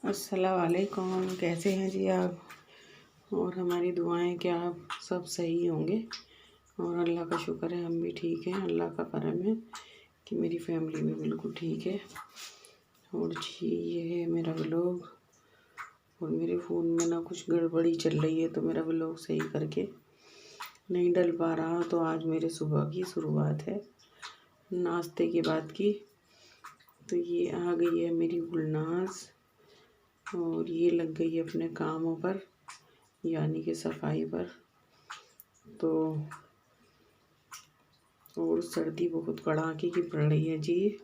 अस्सलाम वालेकुम। कैसे हैं जी आप? और हमारी दुआएं कि आप सब सही होंगे और अल्लाह का शुक्र है हम भी ठीक हैं। अल्लाह का करम है कि मेरी फैमिली भी बिल्कुल ठीक है। और जी ये है मेरा व्लॉग। और मेरे फ़ोन में ना कुछ गड़बड़ी चल रही है तो मेरा व्लॉग सही करके नहीं डल पा रहा। तो आज मेरे सुबह की शुरुआत है नाश्ते के बाद की। तो ये आ गई है मेरी गुलनाज और ये लग गई है अपने कामों पर, यानी कि सफाई पर। तो और सर्दी बहुत कड़ाके की पड़ रही है जी।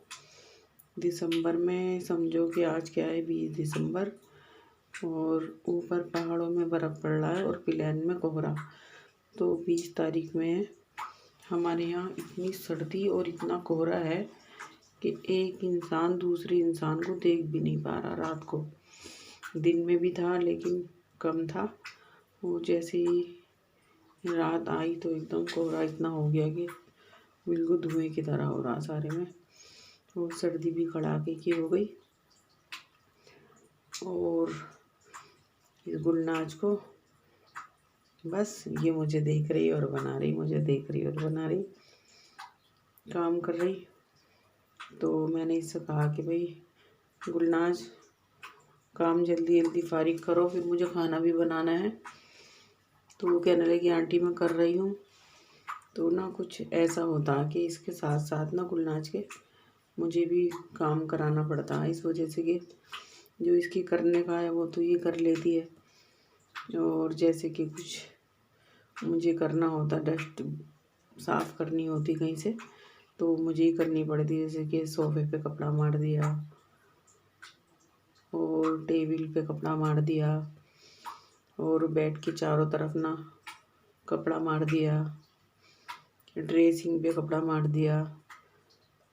दिसंबर में समझो कि आज क्या है 20 दिसंबर और ऊपर पहाड़ों में बर्फ़ पड़ रहा है और प्लेन में कोहरा। तो 20 तारीख में हमारे यहाँ इतनी सर्दी और इतना कोहरा है कि एक इंसान दूसरे इंसान को देख भी नहीं पा रहा। रात को दिन में भी था लेकिन कम था। वो जैसे ही रात आई तो एकदम कोहरा इतना हो गया कि बिल्कुल धुएं की तरह हो रहा सारे में। और सर्दी भी कड़ाके की हो गई। और इस गुलनाज को बस ये मुझे देख रही और बना रही, मुझे देख रही और बना रही, काम कर रही। तो मैंने इससे कहा कि भाई गुलनाज काम जल्दी जल्दी फारिग करो, फिर मुझे खाना भी बनाना है। तो वो कहने लगी आंटी मैं कर रही हूँ। तो ना कुछ ऐसा होता कि इसके साथ साथ ना गुलनाज के मुझे भी काम कराना पड़ता है, इस वजह से कि जो इसकी करने का है वो तो ये कर लेती है। और जैसे कि कुछ मुझे करना होता, डस्ट साफ़ करनी होती कहीं से, तो मुझे ही करनी पड़ती। जैसे कि सोफ़े पे कपड़ा मार दिया और टेबल पे कपड़ा मार दिया और बेड के चारों तरफ ना कपड़ा मार दिया, ड्रेसिंग पे कपड़ा मार दिया।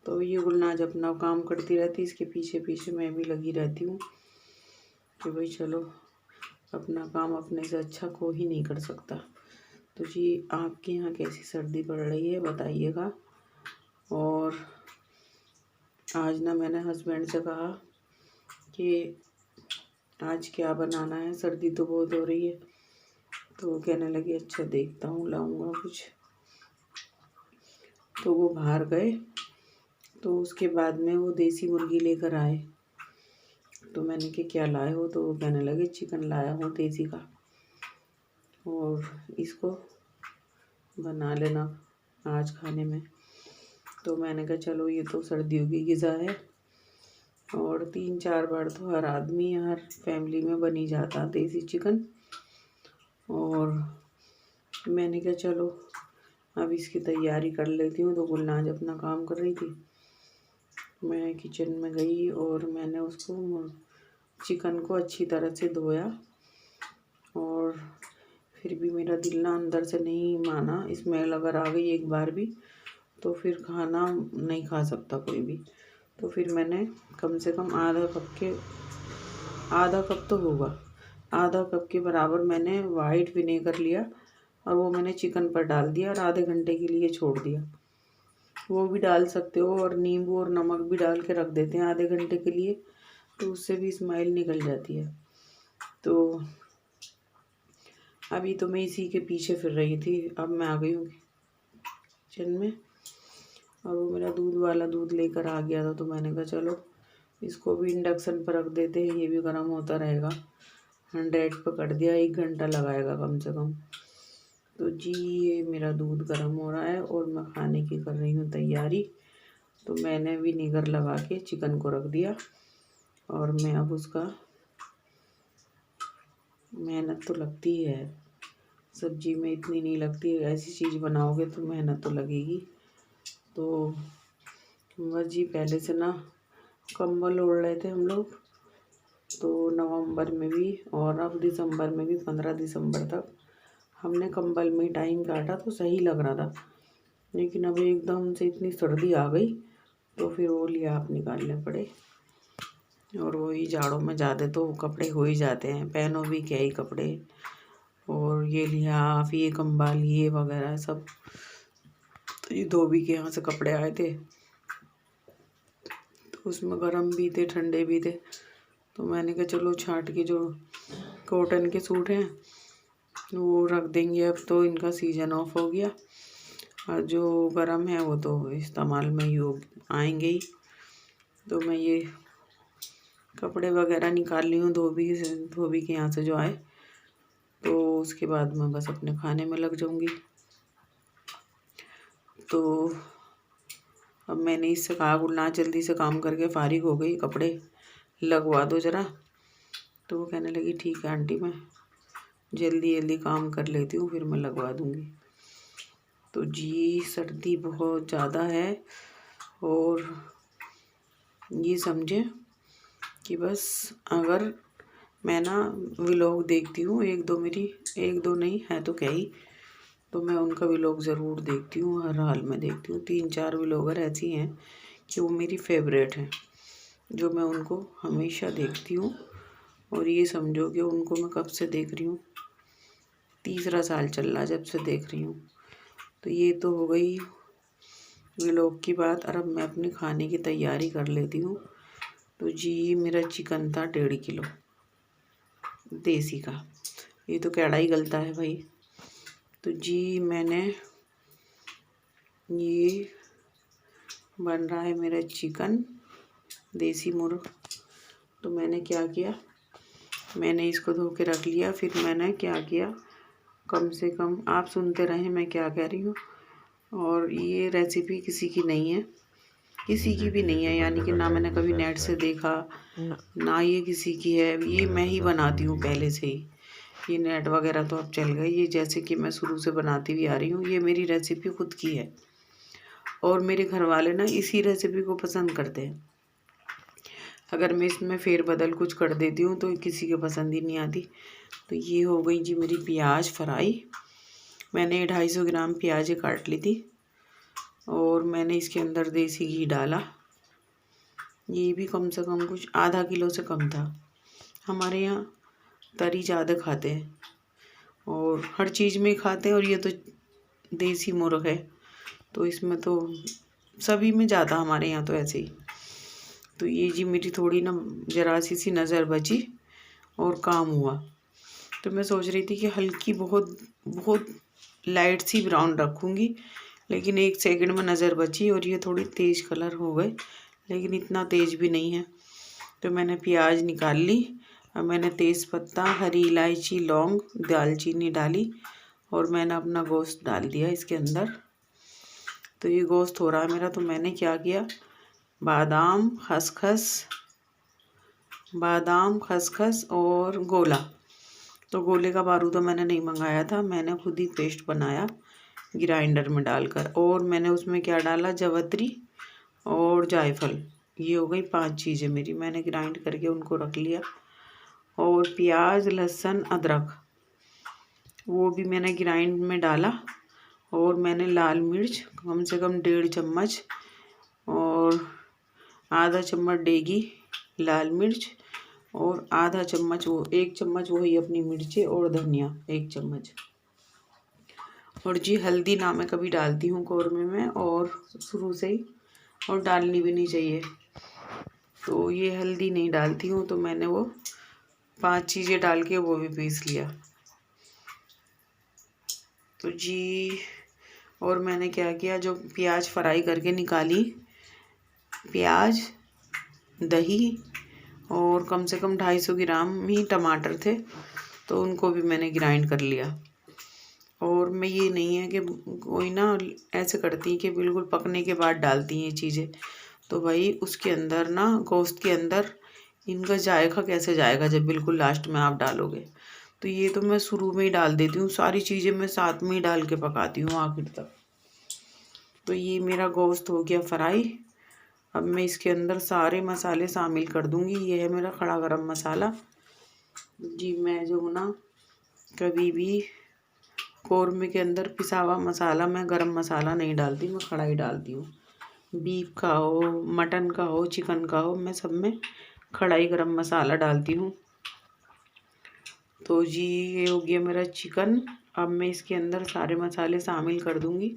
तो ये गुलनाज अपना काम करती रहती, इसके पीछे पीछे मैं भी लगी रहती हूँ कि भाई चलो अपना काम अपने से अच्छा कोई ही नहीं कर सकता। तो जी आपके यहाँ कैसी सर्दी पड़ रही है बताइएगा। और आज ना मैंने हस्बैंड से कहा कि आज क्या बनाना है, सर्दी तो बहुत हो रही है। तो वो कहने लगे अच्छा देखता हूँ लाऊंगा कुछ। तो वो बाहर गए तो उसके बाद में वो देसी मुर्गी लेकर आए। तो मैंने कि क्या लाए हो? तो वो कहने लगे चिकन लाया हूँ देसी का और इसको बना लेना आज खाने में। तो मैंने कहा चलो ये तो सर्दियों की ग़िज़ा है और 3-4 बार तो हर आदमी हर फैमिली में बन ही जाता देसी चिकन। और मैंने कहा चलो अब इसकी तैयारी कर लेती हूँ। तो गुलनाज अपना काम कर रही थी, मैं किचन में गई और मैंने उसको चिकन को अच्छी तरह से धोया। और फिर भी मेरा दिल ना अंदर से नहीं माना, स्मेल अगर आ गई एक बार भी तो फिर खाना नहीं खा सकता कोई भी। तो फिर मैंने कम से कम आधा कप तो होगा, आधा कप के बराबर मैंने वाइट विनेगर लिया और वो मैंने चिकन पर डाल दिया और आधे घंटे के लिए छोड़ दिया। वो भी डाल सकते हो और नींबू और नमक भी डाल के रख देते हैं आधे घंटे के लिए, तो उससे भी स्मेल निकल जाती है। तो अभी तो मैं इसी के पीछे फिर रही थी। अब मैं आ गई हूँ किचन में और वो मेरा दूध वाला दूध लेकर आ गया था। तो मैंने कहा चलो इसको भी इंडक्शन पर रख देते हैं, ये भी गर्म होता रहेगा। 100 पर कर दिया, 1 घंटा लगाएगा कम से कम। तो जी ये मेरा दूध गर्म हो रहा है और मैं खाने की कर रही हूँ तैयारी। तो मैंने विनेगर लगा के चिकन को रख दिया और मैं अब उसका, मेहनत तो लगती है सब्जी में, इतनी नहीं लगती, ऐसी चीज़ बनाओगे तो मेहनत तो लगेगी। तो बस जी पहले से ना कंबल ओढ़ रहे थे हम लोग, तो नवंबर में भी और अब दिसंबर में भी 15 दिसंबर तक हमने कंबल में टाइम काटा तो सही लग रहा था। लेकिन अब एकदम से इतनी सर्दी आ गई तो फिर वो लिहाफ निकालने पड़े। और वही जाड़ों में ज़्यादा तो कपड़े हो ही जाते हैं, पहनो भी क्या ही कपड़े। और ये लिहाफ, ये कंबल, ये वगैरह सब। तो ये धोबी के यहाँ से कपड़े आए थे तो उसमें गर्म भी थे ठंडे भी थे। तो मैंने कहा चलो छांट के जो कॉटन के सूट हैं वो रख देंगे। अब तो इनका सीज़न ऑफ हो गया और जो गरम है वो तो इस्तेमाल में ही आएंगे ही। तो मैं ये कपड़े वगैरह निकाल ली हूँ धोबी के यहाँ से जो आए, तो उसके बाद मैं बस अपने खाने में लग जाऊँगी। तो अब मैंने इससे कहा गुलनाज जल्दी से काम करके फारिग हो गई, कपड़े लगवा दो ज़रा। तो वो कहने लगी ठीक है आंटी, मैं जल्दी जल्दी काम कर लेती हूँ, फिर मैं लगवा दूँगी। तो जी सर्दी बहुत ज़्यादा है और ये समझें कि बस अगर मैं ना व्लॉग देखती हूँ एक दो नहीं है तो क्या ही, तो मैं उनका व्लॉग ज़रूर देखती हूँ, हर हाल में देखती हूँ। 3-4 व्लॉगर ऐसी हैं कि वो मेरी फेवरेट हैं, जो मैं उनको हमेशा देखती हूँ। और ये समझो कि उनको मैं कब से देख रही हूँ, 3रा साल चल रहा जब से देख रही हूँ। तो ये तो हो गई व्लॉग की बात। और अब मैं अपने खाने की तैयारी कर लेती हूँ। तो जी मेरा चिकन था 1.5 किलो देसी का, ये तो कैड़ा ही गलता है भाई। तो जी मैंने ये बन रहा है मेरा चिकन देसी मुर्ग। तो मैंने क्या किया, मैंने इसको धो के रख लिया। फिर मैंने क्या किया, कम से कम आप सुनते रहें मैं क्या कह रही हूँ। और ये रेसिपी किसी की नहीं है, किसी की भी नहीं है, यानी कि ना मैंने कभी नेट से देखा ना ये किसी की है, ये मैं ही बनाती हूँ पहले से ही। ये नेट वगैरह तो अब चल गए, ये जैसे कि मैं शुरू से बनाती हुई आ रही हूँ, ये मेरी रेसिपी खुद की है। और मेरे घर वाले ना इसी रेसिपी को पसंद करते हैं। अगर मैं इसमें फेरबदल कुछ कर देती हूँ तो किसी के पसंद ही नहीं आती। तो ये हो गई जी मेरी प्याज फ्राई। मैंने 250 ग्राम प्याज काट ली थी और मैंने इसके अंदर देसी घी डाला। ये भी कम से कम कुछ आधा किलो से कम था। हमारे यहाँ तरी ज़्यादा खाते हैं और हर चीज़ में खाते हैं, और ये तो देसी मुर्ग है तो इसमें तो सभी में ज़्यादा, हमारे यहाँ तो ऐसे ही। तो ये जी मेरी थोड़ी ना जरा सी नज़र बची और काम हुआ। तो मैं सोच रही थी कि हल्की बहुत लाइट सी ब्राउन रखूँगी, लेकिन 1 सेकंड में नज़र बची और ये थोड़ी तेज़ कलर हो गए, लेकिन इतना तेज़ भी नहीं है। तो मैंने प्याज निकाल ली। अब मैंने तेज़पत्ता, हरी इलायची, लौंग, दालचीनी डाली और मैंने अपना गोश्त डाल दिया इसके अंदर। तो ये गोश्त हो रहा है मेरा। तो मैंने क्या किया, बादाम खसखस और गोला। तो गोले का बारूदा मैंने नहीं मंगाया था, मैंने खुद ही पेस्ट बनाया ग्राइंडर में डालकर। और मैंने उसमें क्या डाला, जवत्री और जायफल। ये हो गई 5 चीज़ें मेरी, मैंने ग्राइंड करके उनको रख लिया। और प्याज, लहसुन, अदरक वो भी मैंने ग्राइंड में डाला। और मैंने लाल मिर्च कम से कम 1.5 चम्मच और आधा चम्मच डेगी लाल मिर्च और आधा चम्मच 1 चम्मच वही अपनी मिर्ची और धनिया 1 चम्मच। और जी हल्दी ना मैं कभी डालती हूँ कौरमे में, और शुरू से ही, और डालनी भी नहीं चाहिए। तो ये हल्दी नहीं डालती हूँ। तो मैंने वो 5 चीज़ें डाल के वो भी पीस लिया। तो जी और मैंने क्या किया, जो प्याज फ्राई करके निकाली, प्याज, दही और कम से कम 250 ग्राम ही टमाटर थे, तो उनको भी मैंने ग्राइंड कर लिया। और मैं ये नहीं है कि कोई ना ऐसे करती कि बिल्कुल पकने के बाद डालती हैं ये चीज़ें, तो भाई उसके अंदर ना गोश्त के अंदर इनका जायका कैसे जाएगा जब बिल्कुल लास्ट में आप डालोगे। तो ये तो मैं शुरू में ही डाल देती हूँ, सारी चीज़ें मैं साथ में ही डाल के पकाती हूँ आखिर तक। तो ये मेरा गोश्त हो गया फ्राई। अब मैं इसके अंदर सारे मसाले शामिल कर दूँगी। ये है मेरा खड़ा गरम मसाला। जी मैं जो हूँ ना कभी भी कौरमे के अंदर पिसा हुआ मसाला, मैं गरम मसाला नहीं डालती, मैं खड़ा ही डालती हूँ। बीफ का हो, मटन का हो, चिकन का हो, मैं सब में खड़ा ही गरम मसाला डालती हूँ। तो जी ये हो गया मेरा चिकन। अब मैं इसके अंदर सारे मसाले शामिल कर दूँगी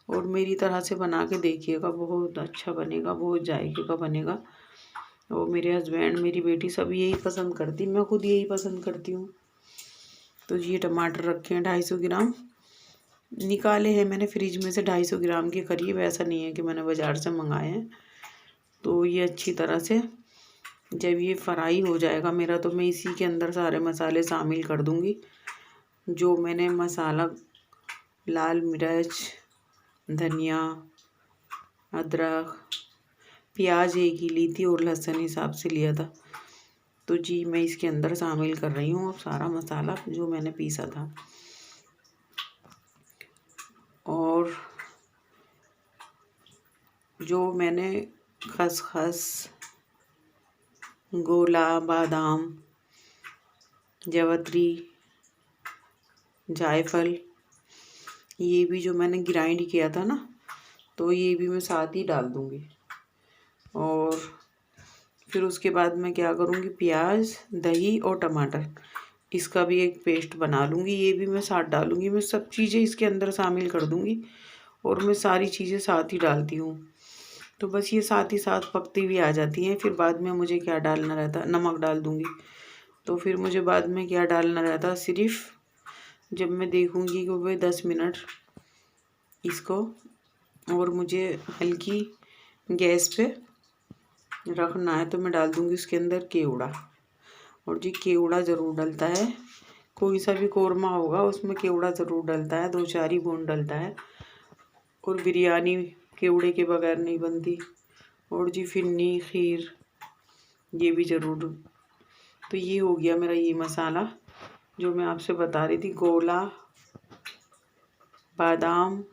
और मेरी तरह से बना के देखिएगा, बहुत अच्छा बनेगा, बहुत जायके का बनेगा। और मेरे हस्बैंड, मेरी बेटी सब यही पसंद करती, मैं खुद यही पसंद करती हूँ। तो ये टमाटर रखे हैं 250 ग्राम, निकाले हैं मैंने फ्रिज में से 250 ग्राम के करीब, ऐसा नहीं है कि मैंने बाज़ार से मंगाए हैं। तो ये अच्छी तरह से जब ये फ्राई हो जाएगा मेरा, तो मैं इसी के अंदर सारे मसाले शामिल कर दूँगी। जो मैंने मसाला, लाल मिर्च, धनिया, अदरक, प्याज एक ही ली थी और लहसुन हिसाब से लिया था। तो जी मैं इसके अंदर शामिल कर रही हूँ अब सारा मसाला जो मैंने पीसा था। और जो मैंने खसखस, गोला, बादाम, जावित्री, जायफल, ये भी जो मैंने ग्राइंड किया था ना, तो ये भी मैं साथ ही डाल दूँगी। और फिर उसके बाद मैं क्या करूँगी, प्याज, दही और टमाटर, इसका भी एक पेस्ट बना लूँगी, ये भी मैं साथ डालूँगी। मैं सब चीज़ें इसके अंदर शामिल कर दूँगी और मैं सारी चीज़ें साथ ही डालती हूँ। तो बस ये साथ ही साथ पकती भी आ जाती हैं। फिर बाद में मुझे क्या डालना रहता, नमक डाल दूँगी। तो फिर मुझे बाद में क्या डालना रहता, सिर्फ जब मैं देखूँगी कि भाई 10 मिनट इसको, और मुझे हल्की गैस पे रखना है, तो मैं डाल दूँगी उसके अंदर केवड़ा। और जी केवड़ा ज़रूर डलता है, कोई सा भी कौरमा होगा उसमें केवड़ा ज़रूर डलता है, 2-4 ही बूंद डलता है। और बिरयानी केवड़े के बगैर नहीं बनती। और जी फिरनी, खीर, ये भी ज़रूर। तो ये हो गया मेरा ये मसाला जो मैं आपसे बता रही थी, गोला, बादाम,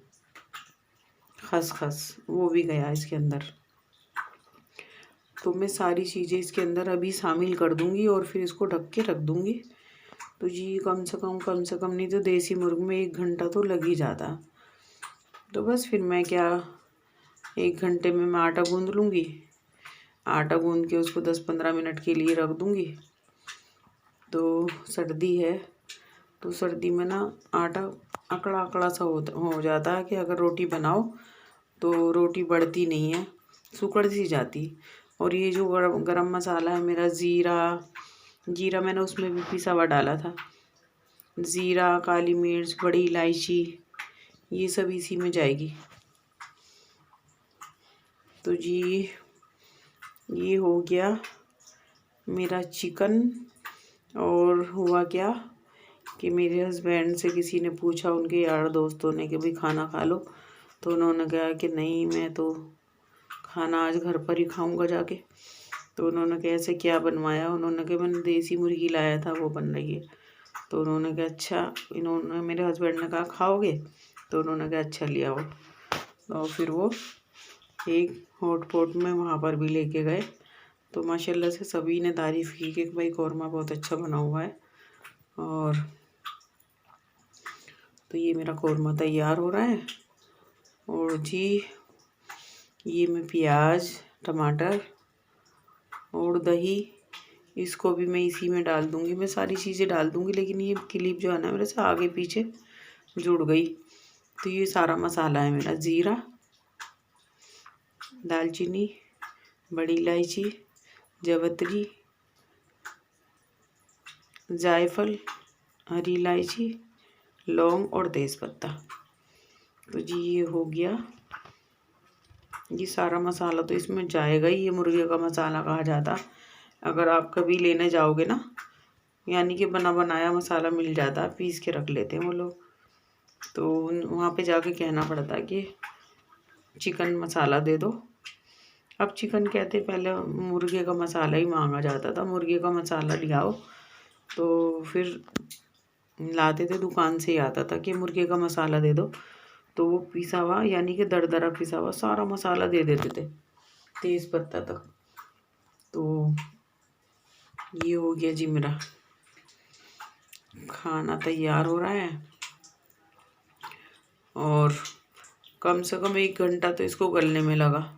खसखस, वो भी गया इसके अंदर। तो मैं सारी चीज़ें इसके अंदर अभी शामिल कर दूंगी और फिर इसको ढक के रख दूंगी। तो जी कम से कम नहीं तो देसी मुर्ग में 1 घंटा तो लग ही जाता। तो बस फिर मैं क्या, 1 घंटे में मैं आटा गूंद लूँगी। आटा गूंद के उसको 10-15 मिनट के लिए रख दूँगी। तो सर्दी है, तो सर्दी में ना आटा अकड़ा अकड़ा सा हो जाता है कि अगर रोटी बनाओ तो रोटी बढ़ती नहीं है, सुकड़ सी जाती। और ये जो गरम मसाला है मेरा, जीरा मैंने उसमें भी पिसा हुआ डाला था। ज़ीरा, काली मिर्च, बड़ी इलायची, ये सब इसी में जाएगी। तो जी ये हो गया मेरा चिकन। और हुआ क्या कि मेरे हस्बैंड से किसी ने पूछा, उनके यार दोस्तों ने, कि भाई खाना खा लो। तो उन्होंने कहा कि नहीं, मैं तो खाना आज घर पर ही खाऊंगा जाके। तो उन्होंने कहा ऐसे क्या बनवाया, उन्होंने कहा मैंने देसी मुर्गी लाया था, वो बन रही है। तो उन्होंने कहा अच्छा, इन्होंने, मेरे हस्बैंड ने कहा खाओगे, तो उन्होंने कहा अच्छा ले आओ। और फिर वो एक हॉट पॉट में वहाँ पर भी लेके गए। तो माशाल्लाह से सभी ने तारीफ़ की कि भाई कौरमा बहुत अच्छा बना हुआ है। और तो ये मेरा कौरमा तैयार हो रहा है। और जी ये मैं प्याज, टमाटर और दही, इसको भी मैं इसी में डाल दूँगी। मैं सारी चीज़ें डाल दूँगी, लेकिन ये क्लिप जो है ना मेरे से आगे पीछे जुड़ गई। तो ये सारा मसाला है मेरा, ज़ीरा, दालचीनी, बड़ी इलायची, जावित्री, जायफल, हरी इलायची, लौंग और तेज़पत्ता। तो जी ये हो गया, ये सारा मसाला तो इसमें जाएगा ही। ये मुर्गे का मसाला कहा जाता। अगर आप कभी लेने जाओगे ना, यानी कि बना बनाया मसाला मिल जाता, पीस के रख लेते हैं वो लोग। तो वहाँ पे जाके कहना पड़ता है कि चिकन मसाला दे दो। अब चिकन कहते, पहले मुर्गे का मसाला ही मांगा जाता था। मुर्गे का मसाला ले आओ, तो फिर लाते थे, दुकान से ही आता था कि मुर्गे का मसाला दे दो। तो वो पिसा हुआ, यानी कि दरदरा पिसा हुआ सारा मसाला दे देते थे, तेज़पत्ता तक। तो ये हो गया जी, मेरा खाना तैयार हो रहा है। और कम से कम 1 घंटा तो इसको गलने में लगा।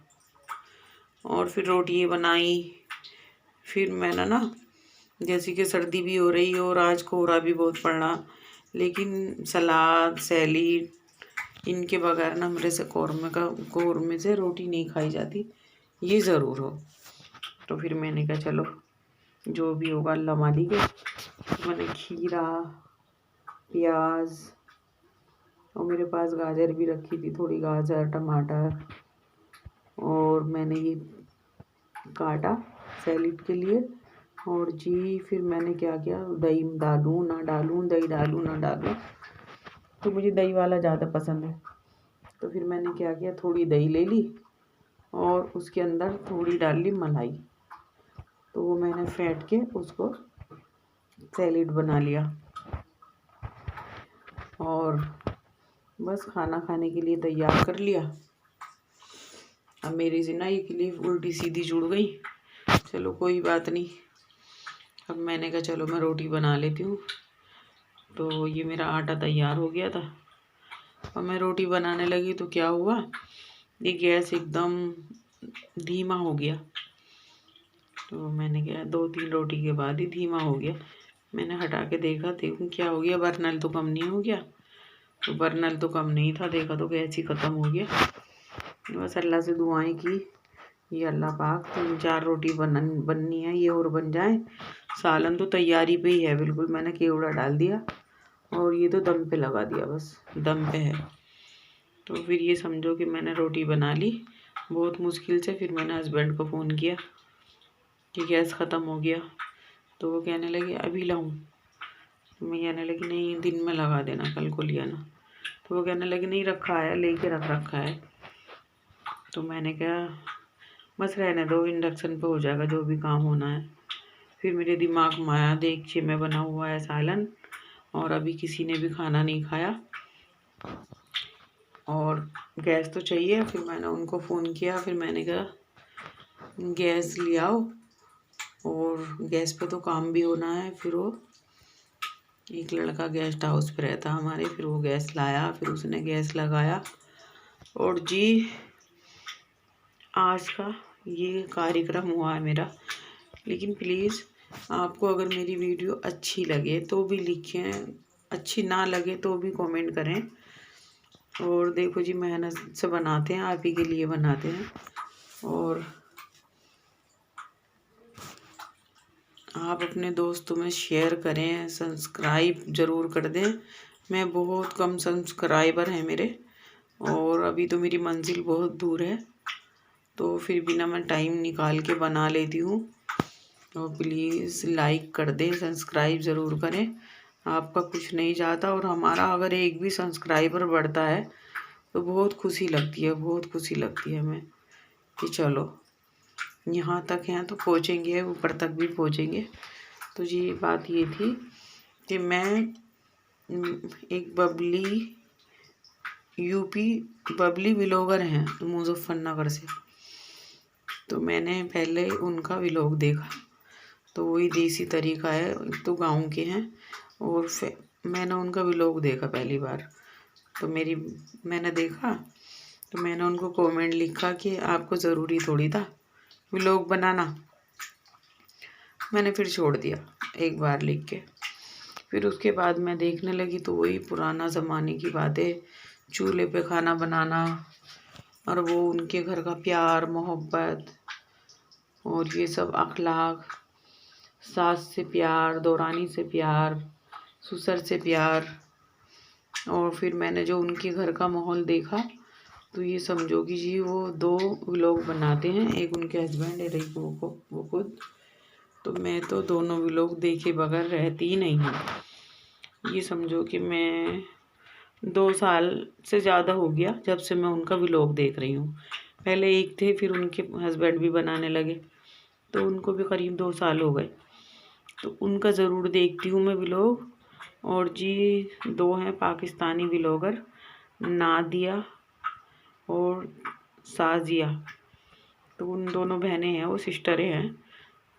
और फिर रोटी बनाई। फिर मैंने ना, जैसे कि सर्दी भी हो रही और आज कोहरा भी बहुत पड़ा, लेकिन सलाद, सैलीड, इनके बगैर ना मेरे से कौरमे से रोटी नहीं खाई जाती, ये ज़रूर हो। तो फिर मैंने कहा चलो जो भी होगा अल्लाह मालिक है। तो मैंने खीरा, प्याज और मेरे पास गाजर भी रखी थी, थोड़ी गाजर, टमाटर, और मैंने ये काटा सैलेड के लिए। और जी फिर मैंने क्या किया, दही डालूँ ना डालूँ, दही डालूँ ना डालूँ, तो मुझे दही वाला ज़्यादा पसंद है। तो फिर मैंने क्या किया, थोड़ी दही ले ली और उसके अंदर थोड़ी डाल ली मलाई, तो वो मैंने फेंट के उसको सैलेड बना लिया। और बस खाना खाने के लिए तैयार कर लिया। अब मेरी से ना ये क्लिप उल्टी सीधी जुड़ गई, चलो कोई बात नहीं। अब मैंने कहा चलो मैं रोटी बना लेती हूँ। तो ये मेरा आटा तैयार हो गया था और मैं रोटी बनाने लगी तो क्या हुआ, ये गैस एकदम धीमा हो गया। तो मैंने क्या 2-3 रोटी के बाद ही धीमा हो गया। मैंने हटा के देखा, देखूँ क्या हो गया, बर्नल तो कम नहीं हो गया। तो बर्नल तो कम नहीं था, देखा तो गैस ही ख़त्म हो गया। बस अल्लाह से दुआएं की, ये अल्लाह पाक 3-4 रोटी बननी है, ये और बन जाए। सालन तो तैयारी पे ही है बिल्कुल, मैंने केवड़ा डाल दिया और ये तो दम पे लगा दिया, बस दम पे है। तो फिर ये समझो कि मैंने रोटी बना ली बहुत मुश्किल से। फिर मैंने हस्बैंड को फ़ोन किया कि गैस ख़त्म हो गया, तो वो कहने लगे अभी लाऊं। तो मैं कहने लगी नहीं, दिन में लगा देना, कल को लिया ना। तो वो कहने लगे नहीं, रखा है, लेके रख रखा है। तो मैंने कहा बस रहने दो, इंडक्शन पे हो जाएगा जो भी काम होना है। फिर मेरे दिमाग में आया, देखिए में बना हुआ है सालन और अभी किसी ने भी खाना नहीं खाया और गैस तो चाहिए। फिर मैंने उनको फ़ोन किया, फिर मैंने कहा गैस ले आओ, और गैस पे तो काम भी होना है। फिर वो एक लड़का गेस्ट हाउस पे रहता हमारे, फिर वो गैस लाया, फिर उसने गैस लगाया। और जी आज का ये कार्यक्रम हुआ है मेरा। लेकिन प्लीज़ आपको अगर मेरी वीडियो अच्छी लगे तो भी लिखें, अच्छी ना लगे तो भी कमेंट करें। और देखो जी मेहनत से बनाते हैं, आप ही के लिए बनाते हैं, और आप अपने दोस्तों में शेयर करें, सब्सक्राइब ज़रूर कर दें। मैं बहुत कम सब्सक्राइबर हैं मेरे, और अभी तो मेरी मंजिल बहुत दूर है, तो फिर भी ना मैं टाइम निकाल के बना लेती हूँ। और प्लीज़ लाइक कर दें, सब्सक्राइब ज़रूर करें, आपका कुछ नहीं जाता। और हमारा अगर एक भी सब्सक्राइबर बढ़ता है तो बहुत खुशी लगती है, बहुत खुशी लगती है हमें कि चलो यहाँ तक हैं तो पहुँचेंगे, ऊपर तक भी पहुँचेंगे। तो जी बात ये थी कि मैं एक यूपी बबली व्लॉगर हैं मुजफ्फरनगर से, तो मैंने पहले उनका व्लॉग देखा, तो वही देसी तरीका है, तो गांव के हैं। और मैंने उनका व्लॉग देखा पहली बार, तो मैंने देखा, तो मैंने उनको कमेंट लिखा कि आपको ज़रूरी थोड़ी था व्लॉग बनाना। मैंने फिर छोड़ दिया एक बार लिख के। फिर उसके बाद मैं देखने लगी तो वही पुराना ज़माने की बातें, चूल्हे पे खाना बनाना, और वो उनके घर का प्यार मोहब्बत, और ये सब अखलाक, सास से प्यार, दौरानी से प्यार, ससुर से प्यार। और फिर मैंने जो उनके घर का माहौल देखा, तो ये समझो कि जी वो 2 व्लॉग बनाते हैं, एक उनके हस्बैंड है, एक वो खुद। तो मैं तो दोनों व्लॉग देखे बगैर रहती ही नहीं हूँ। ये समझो कि मैं 2 साल से ज़्यादा हो गया जब से मैं उनका व्लॉग देख रही हूँ। पहले एक थे, फिर उनके हस्बैंड भी बनाने लगे, तो उनको भी करीब 2 साल हो गए। तो उनका ज़रूर देखती हूँ मैं व्लॉग। और जी 2 हैं पाकिस्तानी व्लॉगर, नादिया और साजिया, तो उन दोनों बहनें हैं, वो सिस्टरें हैं।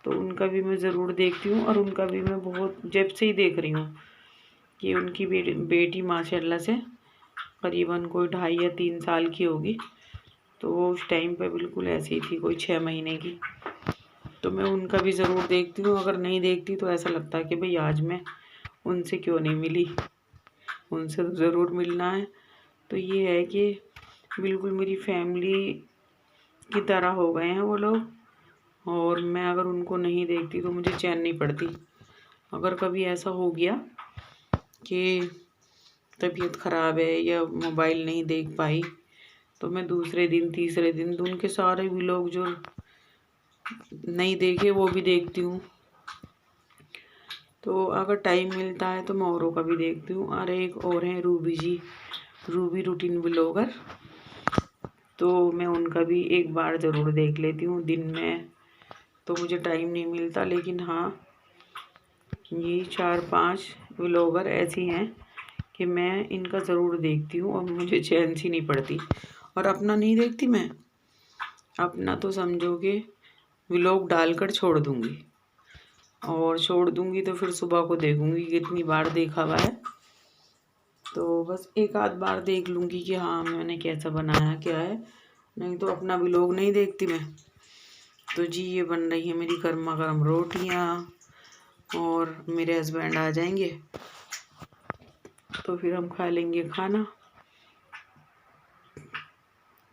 तो उनका भी मैं ज़रूर देखती हूँ, और उनका भी मैं बहुत जब से ही देख रही हूँ कि उनकी बेटी माशाल्लाह से करीबन कोई 2.5 या 3 साल की होगी, तो वो उस टाइम पे बिल्कुल ऐसी थी, कोई 6 महीने की। तो मैं उनका भी ज़रूर देखती हूँ, अगर नहीं देखती तो ऐसा लगता है कि भाई आज मैं उनसे क्यों नहीं मिली, उनसे तो ज़रूर मिलना है। तो ये है कि बिल्कुल मेरी फैमिली की तरह हो गए हैं वो लोग, और मैं अगर उनको नहीं देखती तो मुझे चैन नहीं पड़ती। अगर कभी ऐसा हो गया कि तबीयत ख़राब है या मोबाइल नहीं देख पाई तो मैं दूसरे दिन तीसरे दिन तो उनके सारे व्लॉग जो नहीं देखे वो भी देखती हूँ। तो अगर टाइम मिलता है तो मैं औरों का भी देखती हूँ। और एक और हैं रूबी जी, रूबी रूटीन व्लॉगर, तो मैं उनका भी एक बार ज़रूर देख लेती हूँ। दिन में तो मुझे टाइम नहीं मिलता, लेकिन हाँ ये 4-5 व्लॉगर ऐसी हैं कि मैं इनका ज़रूर देखती हूँ और मुझे चैन सी नहीं पड़ती। और अपना नहीं देखती मैं, अपना तो समझो कि व्लॉग डालकर छोड़ दूँगी, और छोड़ दूँगी तो फिर सुबह को देखूँगी कितनी बार देखा हुआ है। तो बस एक आध बार देख लूँगी कि हाँ मैंने कैसा बनाया क्या है, नहीं तो अपना व्लॉग नहीं देखती मैं। तो जी ये बन रही है मेरी गर्मा गर्म रोटियाँ, और मेरे हस्बैंड आ जाएंगे तो फिर हम खा लेंगे खाना।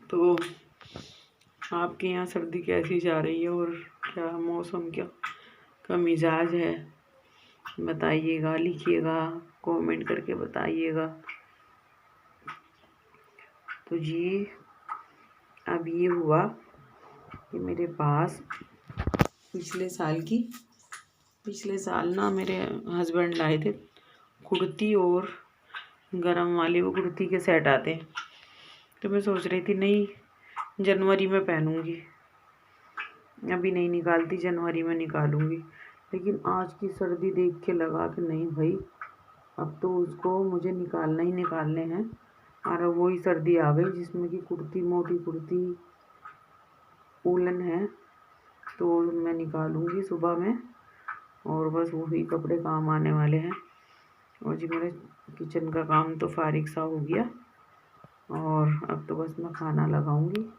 तो आपके यहाँ सर्दी कैसी जा रही है और क्या मौसम क्या का मिजाज है, बताइएगा, लिखिएगा, कमेंट करके बताइएगा। तो जी अब ये हुआ कि मेरे पास पिछले साल ना मेरे हस्बैंड लाए थे कुर्ती और गरम वाले वो कुर्ती के सेट आते हैं। तो मैं सोच रही थी नहीं जनवरी में पहनूंगी, अभी नहीं निकालती, जनवरी में निकालूंगी। लेकिन आज की सर्दी देख के लगा कि नहीं भाई अब तो उसको मुझे निकालना ही निकालने हैं। और अब वही सर्दी आ गई जिसमें कि कुर्ती, मोटी कुर्ती वूलन है, तो मैं निकालूंगी सुबह में, और बस वही कपड़े काम आने वाले हैं। और जी मेरे किचन का काम तो फारिग सा हो गया, और अब तो बस मैं खाना लगाऊंगी।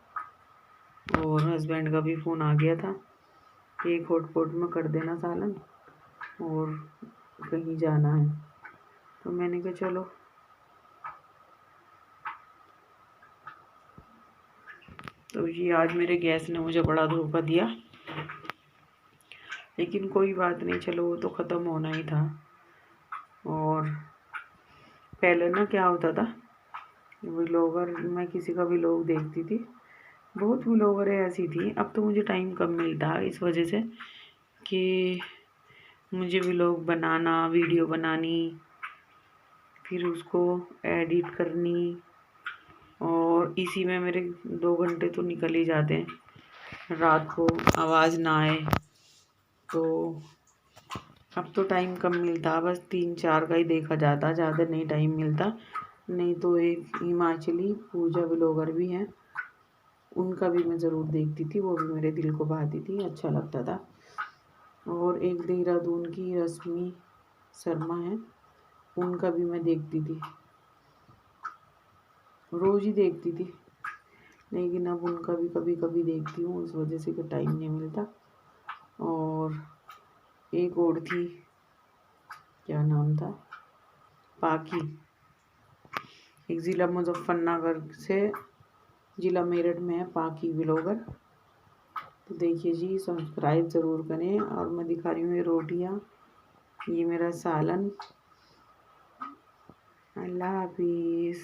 और हस्बैंड का भी फ़ोन आ गया था कि एक हॉटपॉट में कर देना सालन, और कहीं जाना है। तो मैंने कहा चलो। तो ये आज मेरे गैस ने मुझे बड़ा धोखा दिया, लेकिन कोई बात नहीं, चलो वो तो ख़त्म होना ही था। और पहले ना क्या होता था, व्लॉगर मैं किसी का व्लॉग देखती थी, बहुत व्लॉगरें ऐसी थी। अब तो मुझे टाइम कम मिलता है इस वजह से कि मुझे व्लॉग बनाना, वीडियो बनानी, फिर उसको एडिट करनी, और इसी में मेरे 2 घंटे तो निकल ही जाते हैं, रात को आवाज़ ना आए तो। अब तो टाइम कम मिलता, बस 3-4 का ही देखा जाता, ज़्यादा नहीं टाइम मिलता। नहीं तो एक हिमाचली पूजा व्लॉगर भी हैं, उनका भी मैं ज़रूर देखती थी, वो भी मेरे दिल को भाती थी, अच्छा लगता था। और एक देहरादून की रश्मि शर्मा है, उनका भी मैं देखती थी, रोज़ ही देखती थी। लेकिन अब उनका भी कभी कभी देखती हूँ, इस वजह से कि टाइम नहीं मिलता। और एक और थी, क्या नाम था, पाकी, एक ज़िला मुजफ्फरनगर से, ज़िला मेरठ में है पाकी व्लॉगर। तो देखिए जी, सब्सक्राइब ज़रूर करें। और मैं दिखा रही हूँ ये रोटियाँ, ये मेरा सालन। अल्लाह हाफिज़।